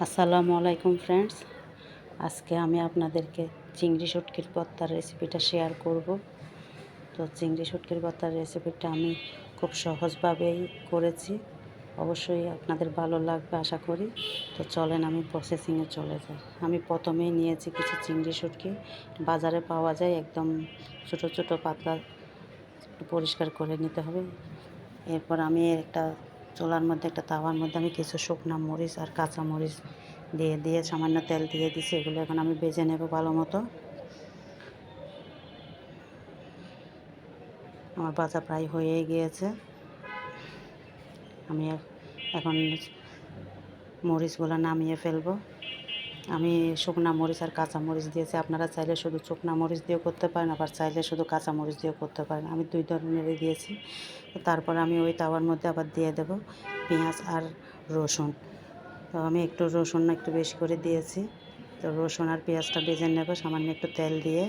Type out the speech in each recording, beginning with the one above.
আসসালামু আলাইকুম ফ্রেন্ডস, আজকে আমি আপনাদেরকে চিংড়ি শুটকির ভর্তার রেসিপিটা শেয়ার করব। তো চিংড়ি শুটকির ভর্তার রেসিপিটা আমি খুব সহজভাবেই করেছি, অবশ্যই আপনাদের ভালো লাগবে আশা করি। তো চলেন আমি প্রসেসিংয়ে চলে যাই। আমি প্রথমেই নিয়েছি কিছু চিংড়ি শুটকি, বাজারে পাওয়া যায়, একদম ছোটো ছোটো পাতলা, একটু পরিষ্কার করে নিতে হবে। এরপর আমি একটা চুলার মধ্যে, একটা তাওয়ার মধ্যে আমি কিছু শুকনো মরিচ আর কাঁচা মরিচ দিয়ে সামান্য তেল দিয়ে দিছি। এগুলো এখন আমি ভেজে নেব ভালো মতো। আমার ভাজা প্রায় হয়েই গিয়েছে। আমি এখন মরিচগুলো নামিয়ে ফেলবো। আমি শুকনা মরিচ আর কাঁচা মরিচ দিয়েছি, আপনারা চাইলে শুধু শুকনা মরিচ দিয়েও করতে পারেন, আবার চাইলে শুধু কাঁচা মরিচ দিয়েও করতে পারেন। আমি দুই ধরনেরই দিয়েছি। তারপর আমি ওই তাওয়ার মধ্যে আবার দিয়ে দেব পেঁয়াজ আর রসুন। তো আমি একটু রসুন একটু বেশি করে দিয়েছি। তো রসুন আর পেঁয়াজটা ভেজে নেব সামান্য একটু তেল দিয়ে।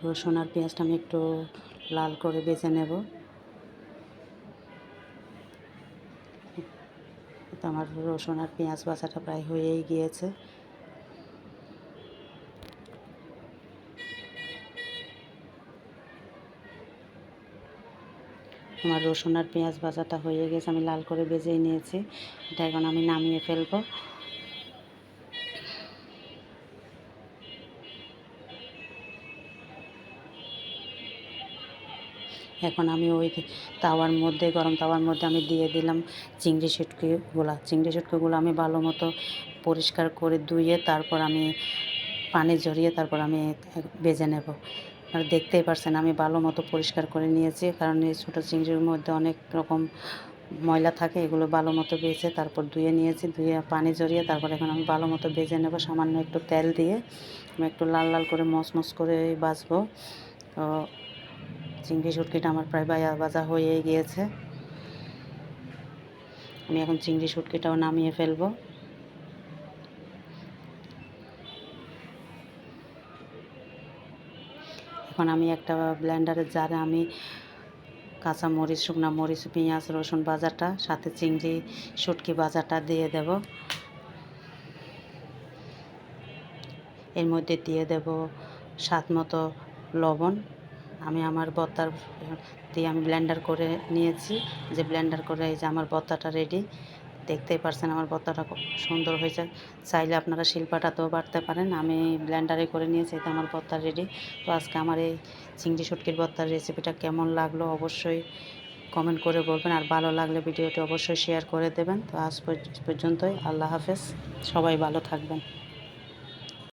রসুন আর পেঁয়াজটা আমি একটু লাল করে ভেজে নেব। তো আমার রসুন আর পেঁয়াজ ভাজাটা প্রায় হয়েই গিয়েছে। আমার রসুন আর পেঁয়াজ ভাজাটা হয়ে গেছে, আমি লাল করে ভেজেই নিয়েছি। এটা এখন আমি নামিয়ে ফেলবো। এখন আমি ওই তাওয়ার মধ্যে, গরম তাওয়ার মধ্যে আমি দিয়ে দিলাম চিংড়ি শুটকিগুলো আমি ভালো মতো পরিষ্কার করে ধুয়ে তারপর আমি পানি ঝরিয়ে তারপর আমি ভেজে নেব। আর দেখতেই পারছেন আমি ভালো মতো পরিষ্কার করে নিয়েছি, কারণ এই ছোটো চিংড়ির মধ্যে অনেক রকম ময়লা থাকে। এগুলো ভালো মতো বেছে তারপর ধুয়ে নিয়েছি, ধুয়ে পানি ঝরিয়ে তারপর এখন আমি ভালো মতো ভেজে নেব। সামান্য একটু তেল দিয়ে আমি একটু লাল লাল করে মচমচ করে ভাজবো। তো চিংড়ি শুটকিটা আমার প্রায় ভাজা হয়ে গিয়েছে। আমি এখন চিংড়ি শুটকিটাও নামিয়ে ফেলবো। এখন আমি একটা ব্লেন্ডারের জারে আমি কাঁচা মরিচ, শুকনো মরিচ, পেঁয়াজ, রসুন ভাজাটা সাথে চিংড়ি শুটকি ভাজাটা দিয়ে দেব। এর মধ্যে দিয়ে দেব স্বাদ মতো লবণ। আমি আমার ভর্তার দিয়ে আমি ব্লেন্ডার করে নিয়েছি, যে ব্লেন্ডার করে এই যে আমার ভর্তাটা রেডি। দেখতেই পারছেন আমার ভর্তাটা খুব সুন্দর হয়েছে। চাইলে আপনারা শিলপাটাতেও বাটতে পারেন, আমি ব্লেন্ডারে করে নিয়েছি। এতে আমার ভর্তা রেডি। তো আজকে আমার এই চিংড়ি শুটকির ভর্তার রেসিপিটা কেমন লাগলো অবশ্যই কমেন্ট করে বলবেন, আর ভালো লাগলে ভিডিওটি অবশ্যই শেয়ার করে দেবেন। তো আজ পর্যন্তই, আল্লাহ হাফেজ, সবাই ভালো থাকবেন।